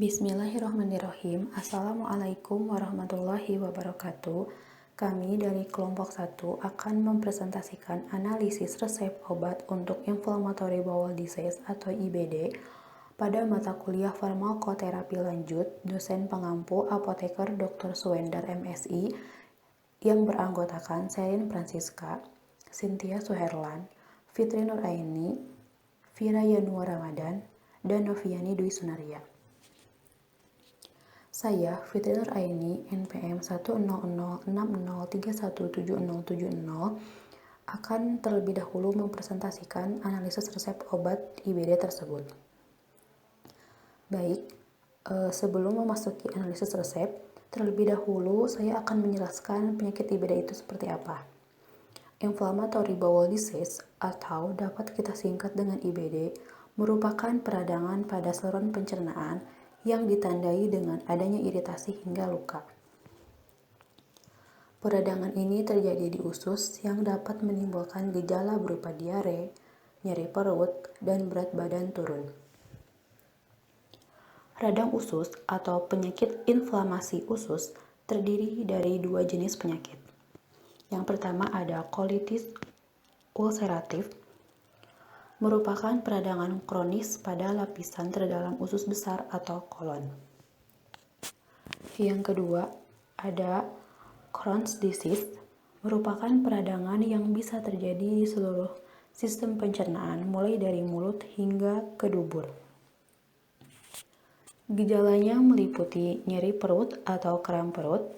Bismillahirrahmanirrahim. Assalamualaikum warahmatullahi wabarakatuh. Kami dari kelompok 1 akan mempresentasikan analisis resep obat untuk inflammatory bowel disease atau IBD pada mata kuliah farmakoterapi lanjut dosen pengampu apoteker Dr. Suwendar MSI yang beranggotakan Selin Francisca, Cynthia Suherlan, Fitri Nuraini, Vira Yanuar Ramadan, dan Noviani Dwi Sunaria. Saya, Fitri Nuraini, NPM 10060317070, akan terlebih dahulu mempresentasikan analisis resep obat IBD tersebut. Baik, sebelum memasuki analisis resep, terlebih dahulu saya akan menjelaskan penyakit IBD itu seperti apa. Inflammatory bowel disease atau dapat kita singkat dengan IBD merupakan peradangan pada saluran pencernaan yang ditandai dengan adanya iritasi hingga luka. Peradangan ini terjadi di usus yang dapat menimbulkan gejala berupa diare, nyeri perut, dan berat badan turun. Radang usus atau penyakit inflamasi usus terdiri dari dua jenis penyakit. Yang pertama ada colitis ulceratif, merupakan peradangan kronis pada lapisan terdalam usus besar atau kolon. Yang kedua, ada Crohn's disease, merupakan peradangan yang bisa terjadi di seluruh sistem pencernaan, mulai dari mulut hingga ke dubur. Gejalanya meliputi nyeri perut atau kram perut,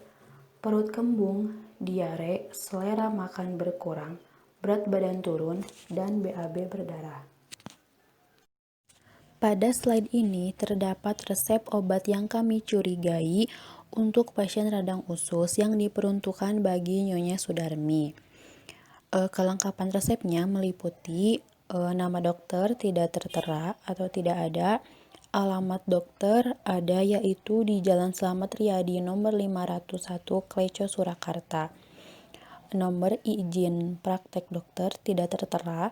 perut kembung, diare, selera makan berkurang, berat badan turun, dan BAB berdarah. Pada slide ini terdapat resep obat yang kami curigai untuk pasien radang usus yang diperuntukkan bagi Nyonya Sudarmi. Kelengkapan resepnya meliputi nama dokter tidak tertera atau tidak ada, alamat dokter ada yaitu di Jalan Slamet Riyadi nomor 501 Kleco Surakarta. Nomor izin praktek dokter tidak tertera.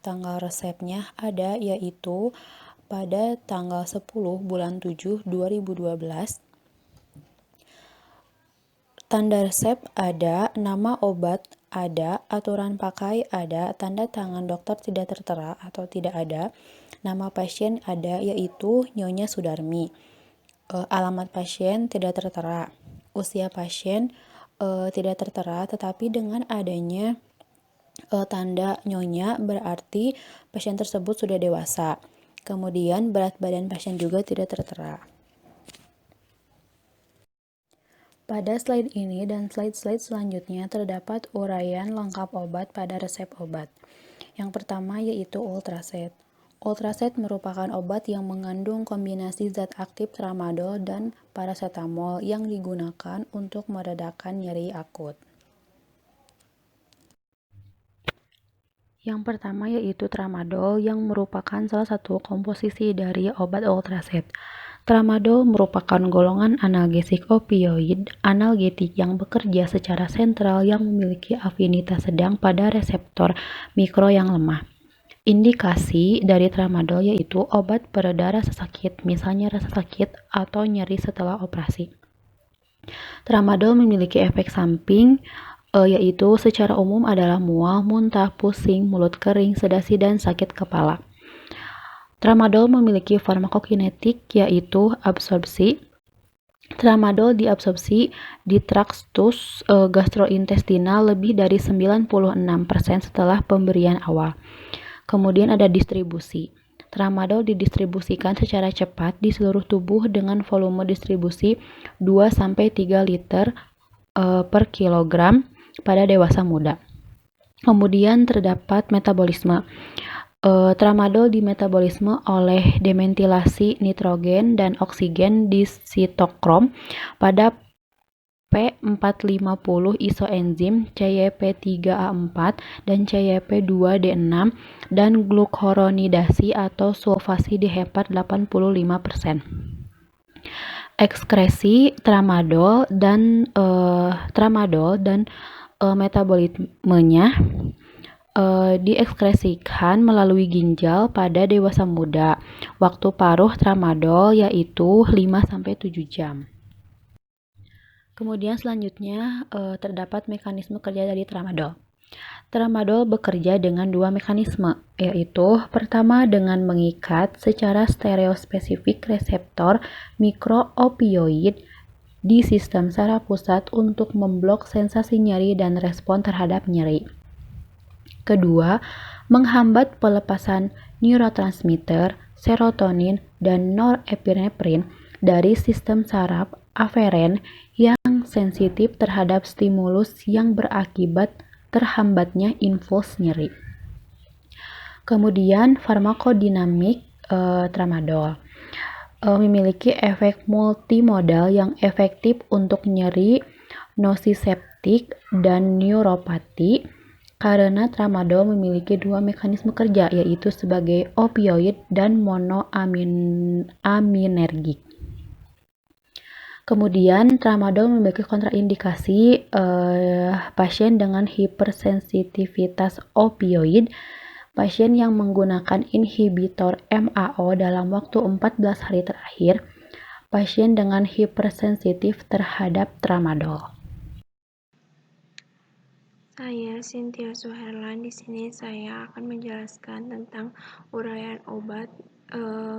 Tanggal resepnya ada yaitu pada tanggal 10 bulan 7 2012. Tanda resep ada, nama obat ada, aturan pakai ada, tanda tangan dokter tidak tertera atau tidak ada, nama pasien ada yaitu Nyonya Sudarmi. Alamat pasien tidak tertera, usia pasien tidak tertera, tetapi dengan adanya tanda nyonya berarti pasien tersebut sudah dewasa. Kemudian berat badan pasien juga tidak tertera. Pada slide ini dan slide-slide selanjutnya terdapat uraian lengkap obat pada resep obat. Yang pertama yaitu Ultracet. Ultracet merupakan obat yang mengandung kombinasi zat aktif tramadol dan paracetamol yang digunakan untuk meredakan nyeri akut. Yang pertama yaitu tramadol yang merupakan salah satu komposisi dari obat Ultracet. Tramadol merupakan golongan analgesik opioid analgetik yang bekerja secara sentral yang memiliki afinitas sedang pada reseptor mikro yang lemah. Indikasi dari tramadol yaitu obat pereda rasa sakit, misalnya rasa sakit atau nyeri setelah operasi. Tramadol memiliki efek samping yaitu secara umum adalah mual, muntah, pusing, mulut kering, sedasi, dan sakit kepala. Tramadol memiliki farmakokinetik yaitu absorpsi. Tramadol diabsorpsi di traktus gastrointestinal lebih dari 96% setelah pemberian awal. Kemudian ada distribusi. Tramadol didistribusikan secara cepat di seluruh tubuh dengan volume distribusi 2-3 liter per kilogram pada dewasa muda. Kemudian terdapat metabolisme. Tramadol dimetabolisme oleh dementilasi nitrogen dan oksigen di sitokrom pada P450 isoenzim CYP3A4 dan CYP2D6 dan glukuronidasi atau sulfasi di hepat 85%. Ekskresi tramadol dan metabolismenya diekskresikan melalui ginjal pada dewasa muda. Waktu paruh tramadol yaitu 5-7 jam. Kemudian selanjutnya terdapat mekanisme kerja dari tramadol. Tramadol bekerja dengan dua mekanisme, yaitu pertama dengan mengikat secara stereospesifik reseptor mikroopioid di sistem saraf pusat untuk memblok sensasi nyeri dan respon terhadap nyeri. Kedua, menghambat pelepasan neurotransmitter, serotonin, dan norepinefrin dari sistem saraf aferen yang sensitif terhadap stimulus yang berakibat terhambatnya impuls nyeri. Kemudian farmakodinamik tramadol memiliki efek multimodal yang efektif untuk nyeri, nosiseptik, dan neuropati karena tramadol memiliki dua mekanisme kerja, yaitu sebagai opioid dan monoaminergik. Kemudian tramadol memiliki kontraindikasi pasien dengan hipersensitivitas opioid, pasien yang menggunakan inhibitor MAO dalam waktu 14 hari terakhir, pasien dengan hipersensitif terhadap tramadol. Saya Cynthia Suherlan. Di sini saya akan menjelaskan tentang uraian obat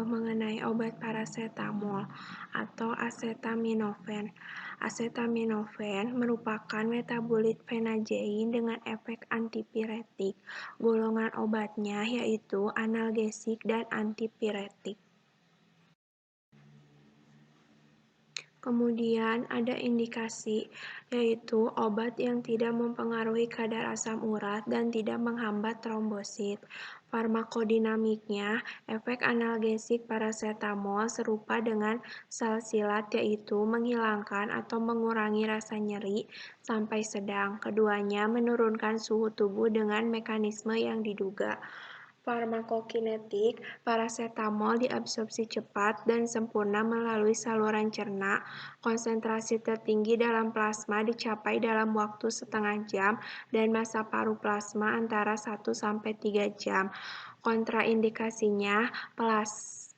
mengenai obat parasetamol atau acetaminophen. Acetaminophen merupakan metabolit phenazein dengan efek antipiretik. Golongan obatnya yaitu analgesik dan antipiretik. Kemudian ada indikasi, yaitu obat yang tidak mempengaruhi kadar asam urat dan tidak menghambat trombosit. Farmakodinamiknya, efek analgesik parasetamol serupa dengan salsilat, yaitu menghilangkan atau mengurangi rasa nyeri sampai sedang. Keduanya menurunkan suhu tubuh dengan mekanisme yang diduga. Farmakokinetik, parasetamol diabsorpsi cepat dan sempurna melalui saluran cerna. Konsentrasi tertinggi dalam plasma dicapai dalam waktu setengah jam dan masa paruh plasma antara 1-3 jam. Kontraindikasinya,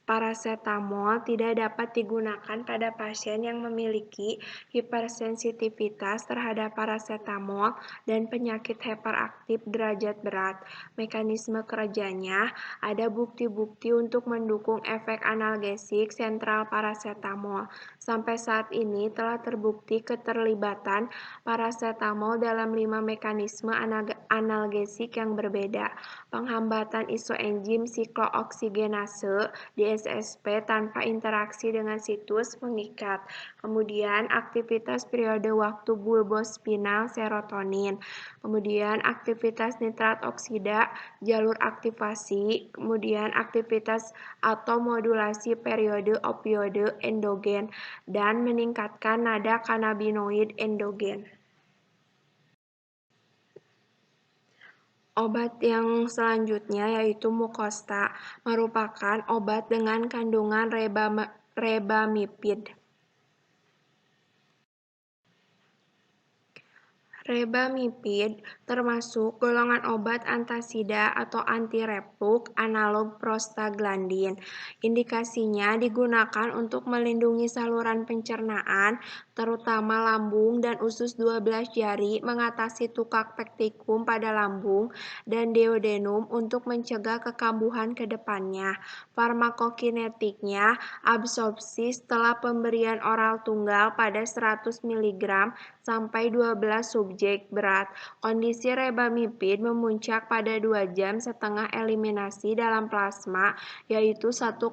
parasetamol tidak dapat digunakan pada pasien yang memiliki hipersensitivitas terhadap parasetamol dan penyakit hiperaktif derajat berat. Mekanisme kerjanya, ada bukti-bukti untuk mendukung efek analgesik sentral parasetamol. Sampai saat ini telah terbukti keterlibatan parasetamol dalam 5 mekanisme analgesik yang berbeda. Penghambatan isoenzim siklooksigenase di SSP tanpa interaksi dengan situs mengikat. Kemudian aktivitas periode waktu bulbospinal serotonin. Kemudian aktivitas nitrat oksida, jalur aktivasi, kemudian aktivitas atau modulasi periode opioide endogen, dan meningkatkan nada kanabinoid endogen. Obat yang selanjutnya yaitu Mucosta, merupakan obat dengan kandungan rebamipid. Rebamipid termasuk golongan obat antasida atau antireflux analog prostaglandin. Indikasinya digunakan untuk melindungi saluran pencernaan, terutama lambung dan usus 12 jari, mengatasi tukak pektikum pada lambung, dan duodenum untuk mencegah kekambuhan ke depannya. Farmakokinetiknya, absorpsi setelah pemberian oral tunggal pada 100 mg sampai 12 subjek berat. Kondisi rebamipid memuncak pada 2 jam setelah eliminasi dalam plasma, yaitu 1,5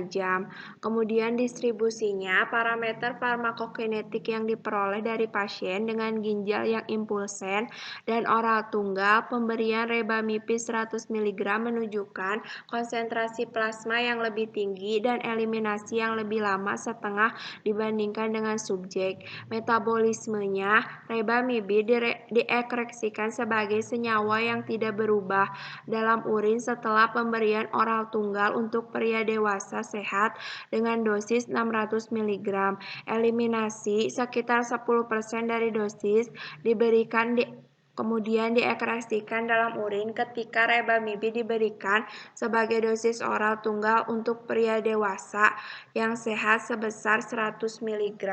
jam. Kemudian distribusinya, parameter farmakokinetik yang diperoleh dari pasien dengan ginjal yang impulsen dan oral tunggal pemberian rebamipid 100 mg menunjukkan konsentrasi plasma yang lebih tinggi dan eliminasi yang lebih lama setengah dibandingkan dengan subjek. Metabolismenya, rebamipid diekreksikan sebagai senyawa yang tidak berubah dalam urin setelah pemberian oral tunggal untuk pria dewasa sehat dengan dosis 600 mg. Eliminasi sekitar 10% dari dosis diberikan kemudian diekspresikan dalam urin ketika rebamibin diberikan sebagai dosis oral tunggal untuk pria dewasa yang sehat sebesar 100 mg.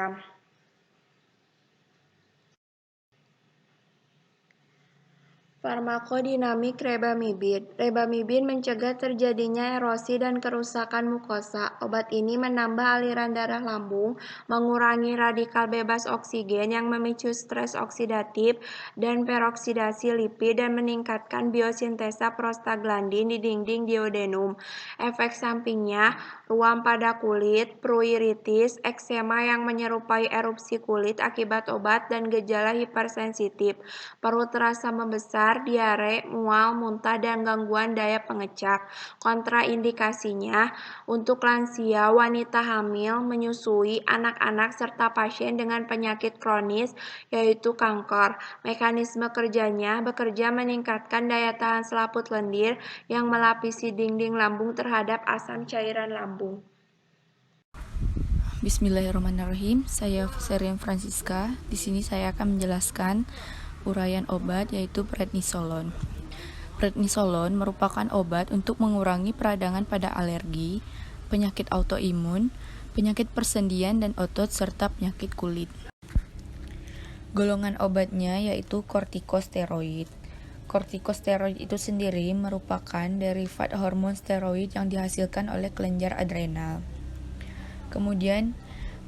Farmakodinamik rebamibin. Rebamibin mencegah terjadinya erosi dan kerusakan mukosa. Obat ini menambah aliran darah lambung, mengurangi radikal bebas oksigen yang memicu stres oksidatif dan peroksidasi lipid, dan meningkatkan biosintesa prostaglandin di dinding duodenum. Efek sampingnya, ruam pada kulit, pruritus, eksema yang menyerupai erupsi kulit akibat obat, dan gejala hipersensitif. Perut terasa membesar, diare, mual, muntah, dan gangguan daya pengecak. Kontraindikasinya untuk lansia, wanita hamil, menyusui, anak-anak, serta pasien dengan penyakit kronis, yaitu kanker. Mekanisme kerjanya bekerja meningkatkan daya tahan selaput lendir yang melapisi dinding lambung terhadap asam cairan lambung. Bismillahirrahmanirrahim. Saya Serian Francisca. Di sini saya akan menjelaskan uraian obat, yaitu prednisolon. Prednisolon merupakan obat untuk mengurangi peradangan pada alergi, penyakit autoimun, penyakit persendian dan otot, serta penyakit kulit. Golongan obatnya yaitu kortikosteroid. Kortikosteroid itu sendiri merupakan derivat hormon steroid yang dihasilkan oleh kelenjar adrenal. Kemudian,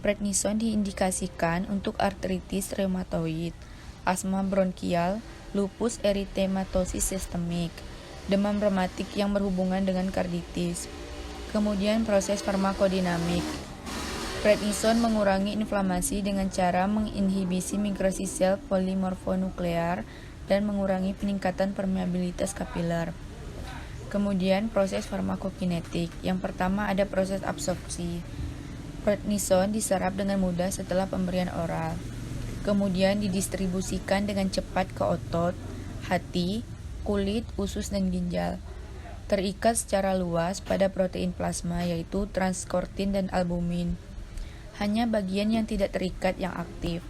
prednison diindikasikan untuk artritis reumatoid, asma bronkial, lupus eritematosus sistemik, demam rematik yang berhubungan dengan karditis. Kemudian proses farmakodinamik. Prednison mengurangi inflamasi dengan cara menginhibisi migrasi sel polimorfonuklear dan mengurangi peningkatan permeabilitas kapiler. Kemudian proses farmakokinetik. Yang pertama ada proses absorpsi. Prednison diserap dengan mudah setelah pemberian oral. Kemudian didistribusikan dengan cepat ke otot, hati, kulit, usus, dan ginjal. Terikat secara luas pada protein plasma, yaitu transkortin dan albumin. Hanya bagian yang tidak terikat yang aktif.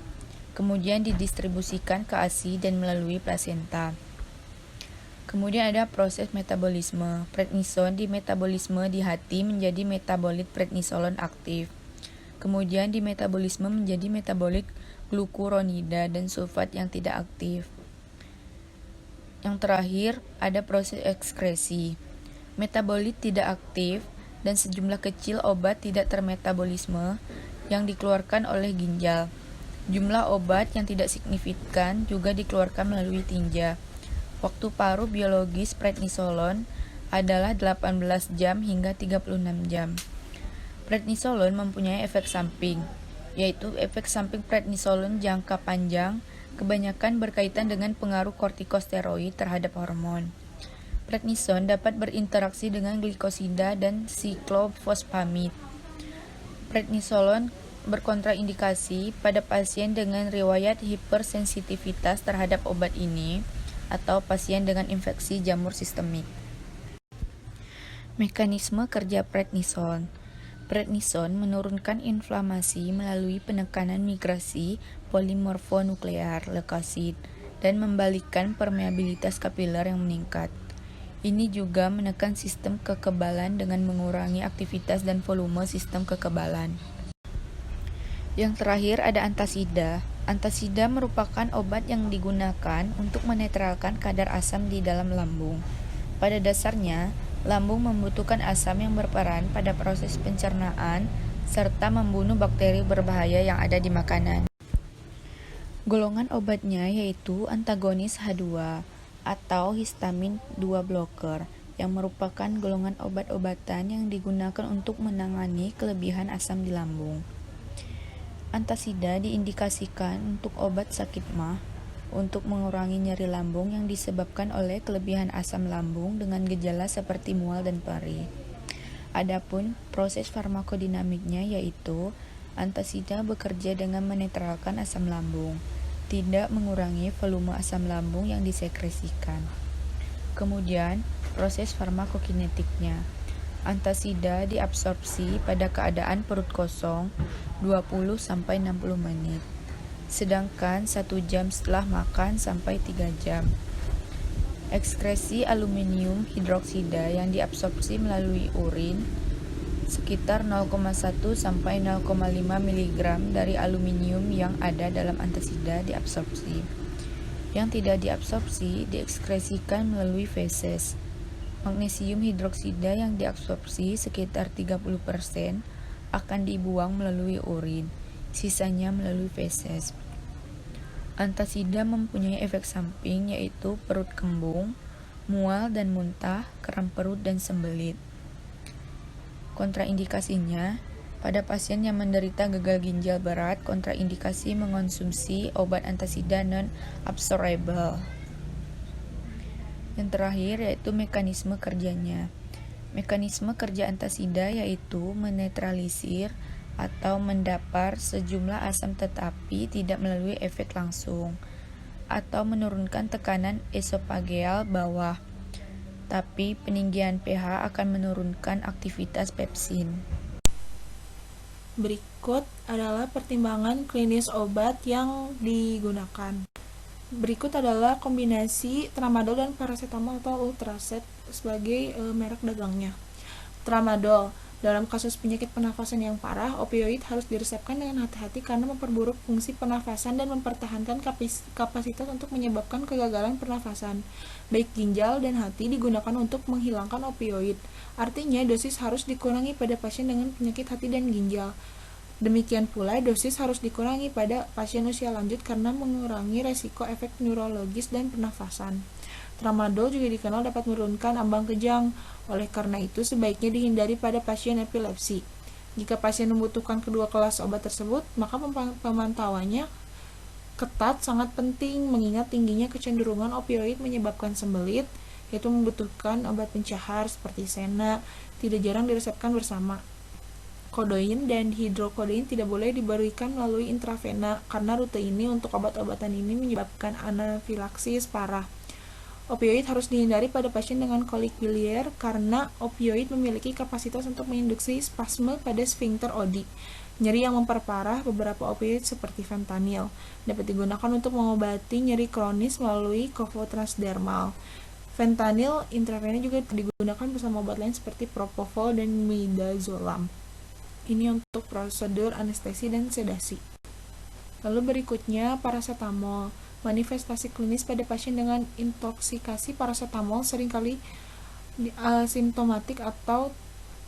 Kemudian didistribusikan ke ASI dan melalui plasenta. Kemudian ada proses metabolisme. Prednison dimetabolisme di hati menjadi metabolit prednisolon aktif. Kemudian dimetabolisme menjadi metabolit glukuronida dan sulfat yang tidak aktif. Yang terakhir, ada proses ekskresi. Metabolit tidak aktif dan sejumlah kecil obat tidak termetabolisme yang dikeluarkan oleh ginjal. Jumlah obat yang tidak signifikan juga dikeluarkan melalui tinja. Waktu paruh biologis prednisolon adalah 18 jam hingga 36 jam. Prednisolon mempunyai efek samping, yaitu efek samping prednisolon jangka panjang kebanyakan berkaitan dengan pengaruh kortikosteroid terhadap hormon. Prednison dapat berinteraksi dengan glikosida dan siklofosfamid. Prednisolon berkontraindikasi pada pasien dengan riwayat hipersensitivitas terhadap obat ini atau pasien dengan infeksi jamur sistemik. Mekanisme kerja prednison. Prednison menurunkan inflamasi melalui penekanan migrasi polimorfonuklear leukosit dan membalikkan permeabilitas kapiler yang meningkat. Ini juga menekan sistem kekebalan dengan mengurangi aktivitas dan volume sistem kekebalan. Yang terakhir ada antasida. Antasida merupakan obat yang digunakan untuk menetralkan kadar asam di dalam lambung. Pada dasarnya, lambung membutuhkan asam yang berperan pada proses pencernaan serta membunuh bakteri berbahaya yang ada di makanan. Golongan obatnya yaitu antagonis H2 atau histamin 2 blocker yang merupakan golongan obat-obatan yang digunakan untuk menangani kelebihan asam di lambung. Antasida diindikasikan untuk obat sakit mah, untuk mengurangi nyeri lambung yang disebabkan oleh kelebihan asam lambung dengan gejala seperti mual dan perih. Adapun proses farmakodinamiknya yaitu antasida bekerja dengan menetralkan asam lambung, tidak mengurangi volume asam lambung yang disekresikan. Kemudian proses farmakokinetiknya. Antasida diabsorpsi pada keadaan perut kosong 20-60 menit. sedangkan 1 jam setelah makan sampai 3 jam. Ekskresi aluminium hidroksida yang diabsorpsi melalui urin sekitar 0,1 sampai 0,5 mg dari aluminium yang ada dalam antasida diabsorpsi. Yang tidak diabsorpsi diekskresikan melalui feses. Magnesium hidroksida yang diabsorpsi sekitar 30% akan dibuang melalui urin, sisanya melalui feses. Antasida mempunyai efek samping yaitu perut kembung, mual dan muntah, kram perut dan sembelit. Kontraindikasinya, pada pasien yang menderita gagal ginjal berat, kontraindikasi mengonsumsi obat antasida non-absorbable. Yang terakhir yaitu mekanisme kerjanya. Mekanisme kerja antasida yaitu menetralisir atau mendapar sejumlah asam tetapi tidak melalui efek langsung, atau menurunkan tekanan esofageal bawah, tapi peninggian pH akan menurunkan aktivitas pepsin. Berikut adalah pertimbangan klinis obat yang digunakan. Berikut adalah kombinasi tramadol dan paracetamol atau Ultracet sebagai merek dagangnya. Tramadol. Dalam kasus penyakit pernafasan yang parah, opioid harus diresepkan dengan hati-hati karena memperburuk fungsi pernafasan dan mempertahankan kapasitas untuk menyebabkan kegagalan pernafasan. Baik ginjal dan hati digunakan untuk menghilangkan opioid. Artinya, dosis harus dikurangi pada pasien dengan penyakit hati dan ginjal. Demikian pula, dosis harus dikurangi pada pasien usia lanjut karena mengurangi resiko efek neurologis dan pernafasan. Tramadol juga dikenal dapat menurunkan ambang kejang, oleh karena itu sebaiknya dihindari pada pasien epilepsi. Jika pasien membutuhkan kedua kelas obat tersebut, maka pemantauannya ketat sangat penting mengingat tingginya kecenderungan opioid menyebabkan sembelit, yaitu membutuhkan obat pencahar seperti sena, tidak jarang diresepkan bersama. Kodein dan hidrokodein tidak boleh diberikan melalui intravena karena rute ini untuk obat-obatan ini menyebabkan anafilaksis parah. Opioid harus dihindari pada pasien dengan kolik biliar karena opioid memiliki kapasitas untuk menginduksi spasme pada sphincter Oddi. Nyeri yang memperparah beberapa opioid seperti fentanyl dapat digunakan untuk mengobati nyeri kronis melalui kovotransdermal. Fentanyl intravena juga digunakan bersama obat lain seperti propofol dan midazolam. Ini untuk prosedur anestesi dan sedasi. Lalu berikutnya paracetamol. Manifestasi klinis pada pasien dengan intoksikasi paracetamol seringkali asimptomatik atau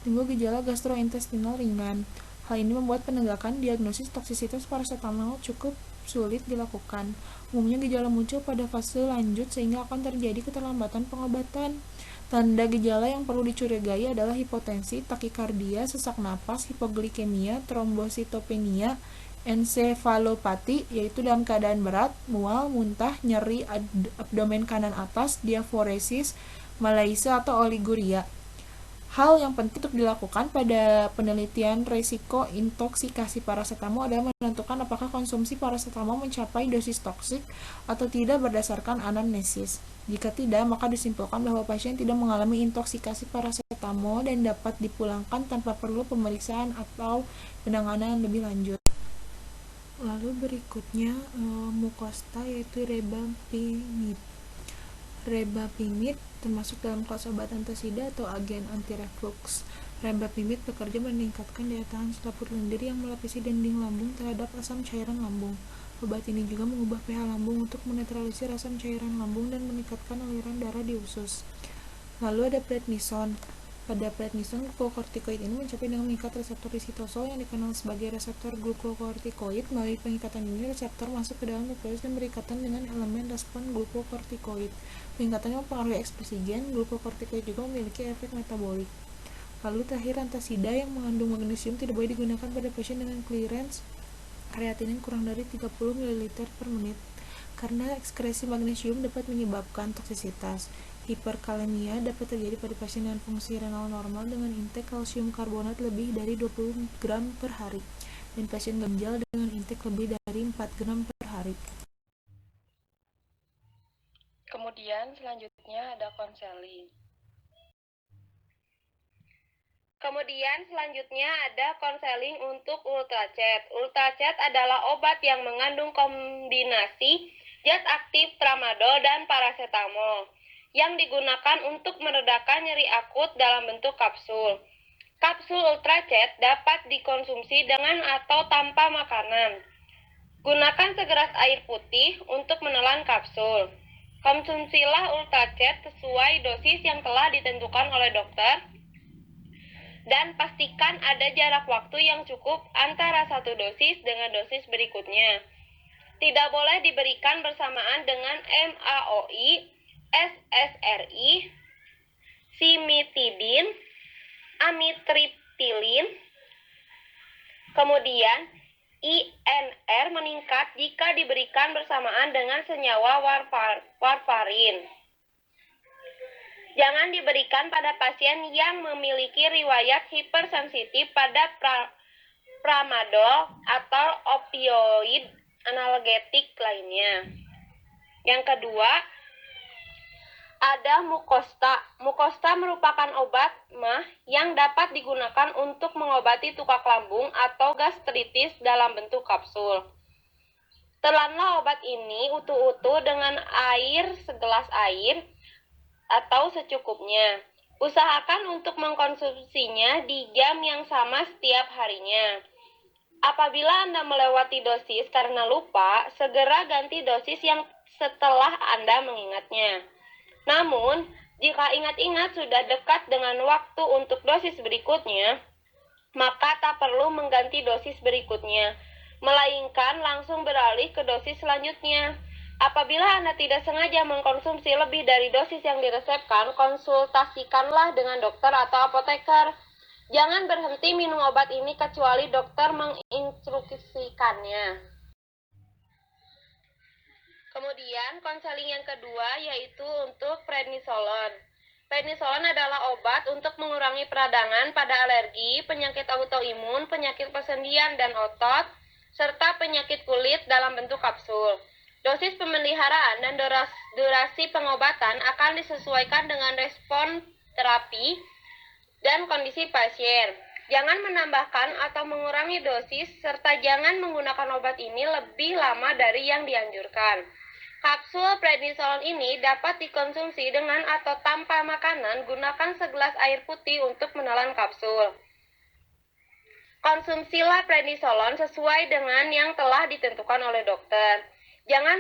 timbul gejala gastrointestinal ringan. Hal ini membuat penegakan diagnosis toksisitas paracetamol cukup sulit dilakukan. Umumnya gejala muncul pada fase lanjut sehingga akan terjadi keterlambatan pengobatan. Tanda gejala yang perlu dicurigai adalah hipotensi, takikardia, sesak napas, hipoglikemia, trombositopenia, ensefalopati, yaitu dalam keadaan berat, mual, muntah, nyeri abdomen kanan atas, diaforesis, malaise atau oliguria. Hal yang penting untuk dilakukan pada penelitian risiko intoksikasi paracetamol adalah menentukan apakah konsumsi paracetamol mencapai dosis toksik atau tidak berdasarkan anamnesis. Jika tidak, maka disimpulkan bahwa pasien tidak mengalami intoksikasi paracetamol dan dapat dipulangkan tanpa perlu pemeriksaan atau penanganan lebih lanjut. Lalu berikutnya mukosta yaitu rebapimid. Rebapimid termasuk dalam kelas obat antasida atau agen anti-reflux. Rebapimid bekerja meningkatkan daya tahan selaput lendir yang melapisi dinding lambung terhadap asam cairan lambung. Obat ini juga mengubah pH lambung untuk menetralisir asam cairan lambung dan meningkatkan aliran darah di usus. Lalu ada prednison. Pada prednison, glukokortikoid ini mencapai dengan mengikat reseptor di sitosol yang dikenal sebagai reseptor glukokortikoid. Melalui pengikatan ini, reseptor masuk ke dalam nukleus dan berikatan dengan elemen respon glukokortikoid. Pengikatannya mempengaruhi ekspresi gen. Glukokortikoid juga memiliki efek metabolik. Lalu terakhir, antasida yang mengandung magnesium tidak boleh digunakan pada pasien dengan clearance kreatinin kurang dari 30 ml per menit karena ekskresi magnesium dapat menyebabkan toksisitas. Hiperkalemia dapat terjadi pada pasien dengan fungsi renal normal dengan intake kalsium karbonat lebih dari 20 gram per hari dan pasien ginjal dengan intake lebih dari 4 gram per hari. Kemudian selanjutnya ada konseling. Kemudian selanjutnya ada konseling untuk ultracet. Ultracet adalah obat yang mengandung kombinasi zat aktif tramadol dan paracetamol yang digunakan untuk meredakan nyeri akut dalam bentuk kapsul. Kapsul ultracet dapat dikonsumsi dengan atau tanpa makanan. Gunakan segelas air putih untuk menelan kapsul. Konsumsilah ultracet sesuai dosis yang telah ditentukan oleh dokter dan pastikan ada jarak waktu yang cukup antara satu dosis dengan dosis berikutnya. Tidak boleh diberikan bersamaan dengan MAOI, SSRI, simitidin, amitriptilin. Kemudian INR meningkat jika diberikan bersamaan dengan senyawa warfarin. Jangan diberikan pada pasien yang memiliki riwayat hipersensitif pada tramadol atau opioid analgetik lainnya. Yang kedua, ada mukosta. Mukosta merupakan obat mah yang dapat digunakan untuk mengobati tukak lambung atau gastritis dalam bentuk kapsul. Telanlah obat ini utuh-utuh dengan air segelas air atau secukupnya. Usahakan untuk mengkonsumsinya di jam yang sama setiap harinya. Apabila Anda melewati dosis karena lupa, segera ganti dosis yang setelah Anda mengingatnya. Namun, jika ingat-ingat sudah dekat dengan waktu untuk dosis berikutnya, maka tak perlu mengganti dosis berikutnya, melainkan langsung beralih ke dosis selanjutnya. Apabila Anda tidak sengaja mengkonsumsi lebih dari dosis yang diresepkan, konsultasikanlah dengan dokter atau apoteker. Jangan berhenti minum obat ini kecuali dokter menginstruksikannya. Kemudian, konseling yang kedua yaitu untuk prednisolon. Prednisolon adalah obat untuk mengurangi peradangan pada alergi, penyakit autoimun, penyakit persendian dan otot, serta penyakit kulit dalam bentuk kapsul. Dosis pemeliharaan dan durasi pengobatan akan disesuaikan dengan respon terapi dan kondisi pasien. Jangan menambahkan atau mengurangi dosis, serta jangan menggunakan obat ini lebih lama dari yang dianjurkan. Kapsul prednisolon ini dapat dikonsumsi dengan atau tanpa makanan. Gunakan segelas air putih untuk menelan kapsul. Konsumsilah prednisolon sesuai dengan yang telah ditentukan oleh dokter. Jangan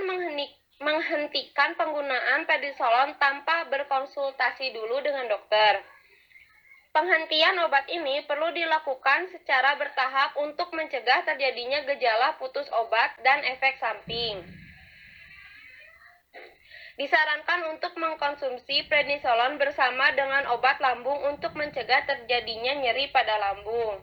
menghentikan penggunaan prednisolon tanpa berkonsultasi dulu dengan dokter. Penghentian obat ini perlu dilakukan secara bertahap untuk mencegah terjadinya gejala putus obat dan efek samping. Disarankan untuk mengkonsumsi prednisolon bersama dengan obat lambung untuk mencegah terjadinya nyeri pada lambung.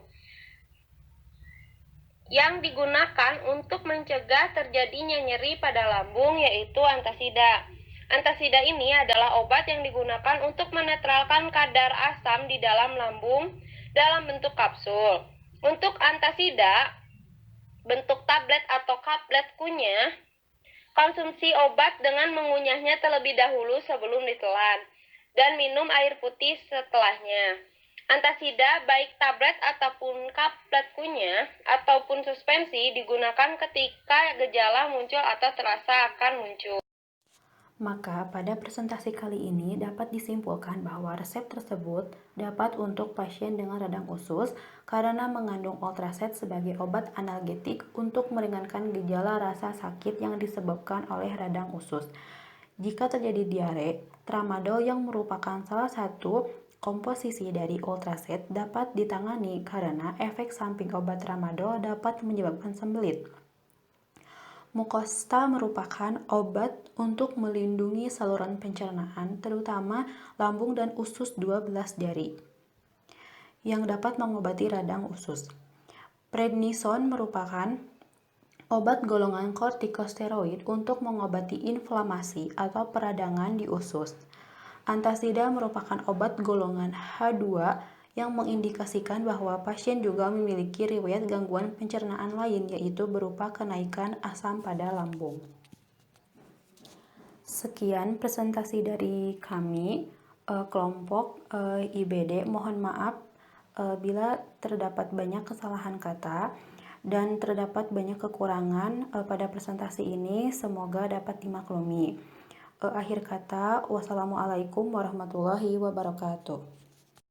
Yang digunakan untuk mencegah terjadinya nyeri pada lambung yaitu antasida. Antasida ini adalah obat yang digunakan untuk menetralkan kadar asam di dalam lambung dalam bentuk kapsul. Untuk antasida, bentuk tablet atau kaplet kunyah, konsumsi obat dengan mengunyahnya terlebih dahulu sebelum ditelan, dan minum air putih setelahnya. Antasida baik tablet ataupun kaplet kunyah ataupun suspensi digunakan ketika gejala muncul atau terasa akan muncul. Maka pada presentasi kali ini dapat disimpulkan bahwa resep tersebut dapat untuk pasien dengan radang usus karena mengandung ultracet sebagai obat analgetik untuk meringankan gejala rasa sakit yang disebabkan oleh radang usus. Jika terjadi diare, tramadol yang merupakan salah satu komposisi dari ultracet dapat ditangani karena efek samping obat tramadol dapat menyebabkan sembelit. Mukosta merupakan obat untuk melindungi saluran pencernaan, terutama lambung dan usus 12 jari, yang dapat mengobati radang usus. Prednison merupakan obat golongan kortikosteroid untuk mengobati inflamasi atau peradangan di usus. Antasida merupakan obat golongan H2 yang mengindikasikan bahwa pasien juga memiliki riwayat gangguan pencernaan lain, yaitu berupa kenaikan asam pada lambung. Sekian presentasi dari kami, kelompok IBD. Mohon maaf Bila terdapat banyak kesalahan kata dan terdapat banyak kekurangan pada presentasi ini, semoga dapat dimaklumi. Akhir kata, wassalamualaikum warahmatullahi wabarakatuh.